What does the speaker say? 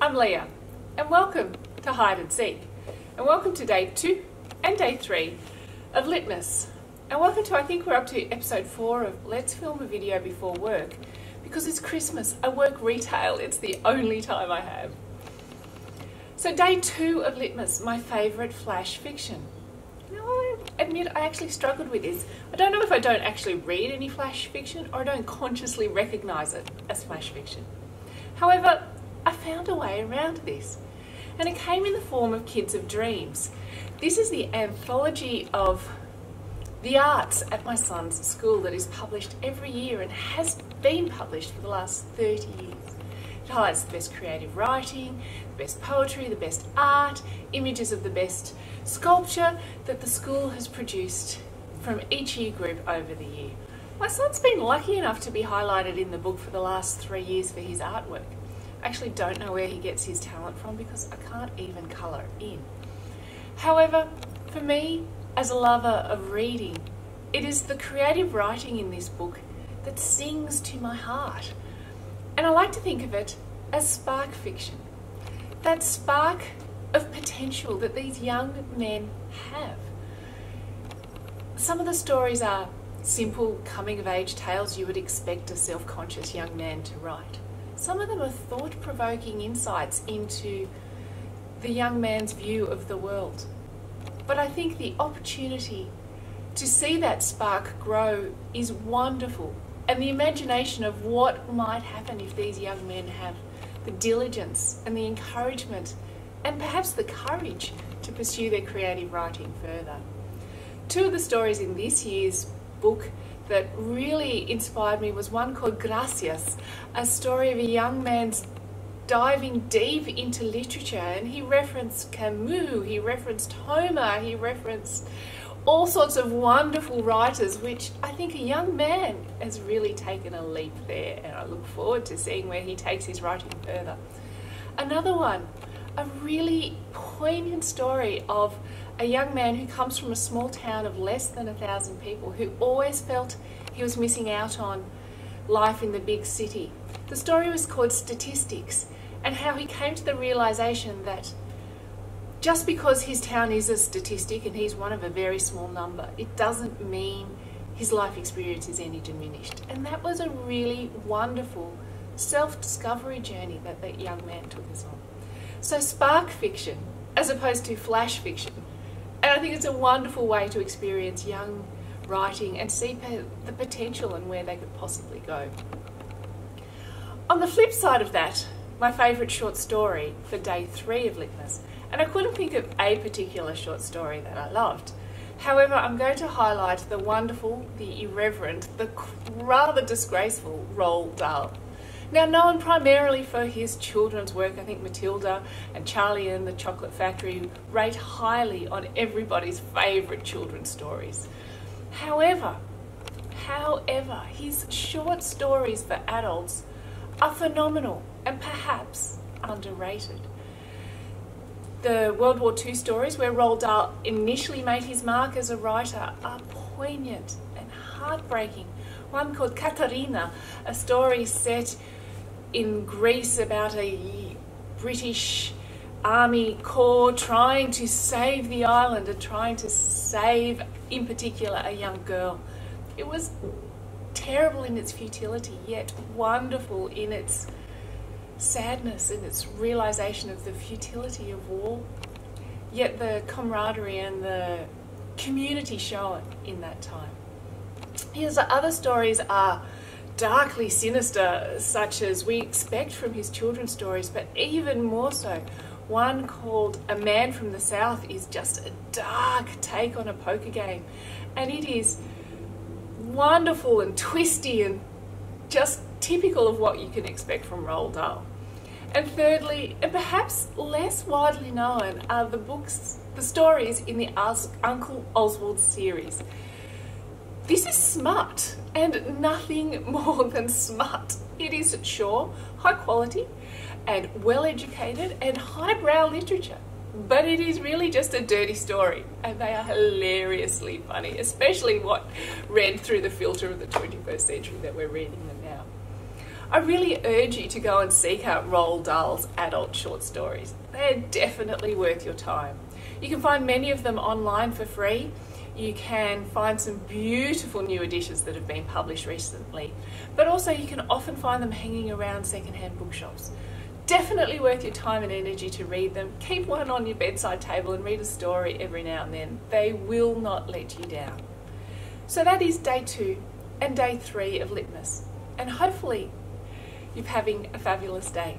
I'm Leah, and welcome to Hide and Seek, and welcome to day 2 and day 3 of Litmus, and welcome to, I think we're up to episode 4 of Let's Film a Video Before Work, because it's Christmas, I work retail, it's the only time I have. So day 2 of Litmus, my favourite flash fiction. Now I admit I actually struggled with this. I don't know if I don't actually read any flash fiction or I don't consciously recognise it as flash fiction. However, I found a way around this, and it came in the form of Kids of Dreams. This is the anthology of the arts at my son's school that is published every year and has been published for the last 30 years. It highlights the best creative writing, the best poetry, the best art, images of the best sculpture that the school has produced from each year group over the year. My son's been lucky enough to be highlighted in the book for the last 3 years for his artwork. I actually don't know where he gets his talent from because I can't even colour it in. However, for me, as a lover of reading, it is the creative writing in this book that sings to my heart. And I like to think of it as spark fiction. That spark of potential that these young men have. Some of the stories are simple coming-of-age tales you would expect a self-conscious young man to write. Some of them are thought-provoking insights into the young man's view of the world. But I think the opportunity to see that spark grow is wonderful, and the imagination of what might happen if these young men have the diligence and the encouragement and perhaps the courage to pursue their creative writing further. 2 of the stories in this year's book that really inspired me was one called Gracias, a story of a young man's diving deep into literature, and he referenced Camus, he referenced Homer, he referenced all sorts of wonderful writers, which I think a young man has really taken a leap there, and I look forward to seeing where he takes his writing further. Another one, a really poignant story of a young man who comes from a small town of less than 1,000 people who always felt he was missing out on life in the big city. The story was called Statistics, and how he came to the realization that just because his town is a statistic and he's one of a very small number, it doesn't mean his life experience is any diminished. And that was a really wonderful self-discovery journey that that young man took us on. So spark fiction as opposed to flash fiction. And I think it's a wonderful way to experience young writing and see the potential and where they could possibly go. On the flip side of that, my favourite short story for day 3 of Litmus, and I couldn't think of a particular short story that I loved. However, I'm going to highlight the wonderful, the irreverent, the rather disgraceful Roald Dahl. Now, known primarily for his children's work, I think Matilda and Charlie and the Chocolate Factory rate highly on everybody's favourite children's stories. However, his short stories for adults are phenomenal and perhaps underrated. The World War II stories, where Roald Dahl initially made his mark as a writer, are poignant and heartbreaking. One called Katarina, a story set in Greece about a British army corps trying to save the island and trying to save, in particular, a young girl. It was terrible in its futility, yet wonderful in its sadness and its realization of the futility of war, yet the camaraderie and the community shown in that time. His other stories are darkly sinister, such as we expect from his children's stories, but even more so. One called A Man from the South is just a dark take on a poker game, and it is wonderful and twisty and just typical of what you can expect from Roald Dahl. And thirdly, and perhaps less widely known, are the stories in the Uncle Oswald series. This is smut, and nothing more than smut. It is, sure, high quality and well-educated and highbrow literature, but it is really just a dirty story, and they are hilariously funny, especially what read through the filter of the 21st century that we're reading them now. I really urge you to go and seek out Roald Dahl's adult short stories. They're definitely worth your time. You can find many of them online for free. You can find some beautiful new editions that have been published recently, but also you can often find them hanging around secondhand bookshops. Definitely worth your time and energy to read them. Keep one on your bedside table and read a story every now and then. They will not let you down. So that is day 2 and day 3 of Litmus, and hopefully you're having a fabulous day.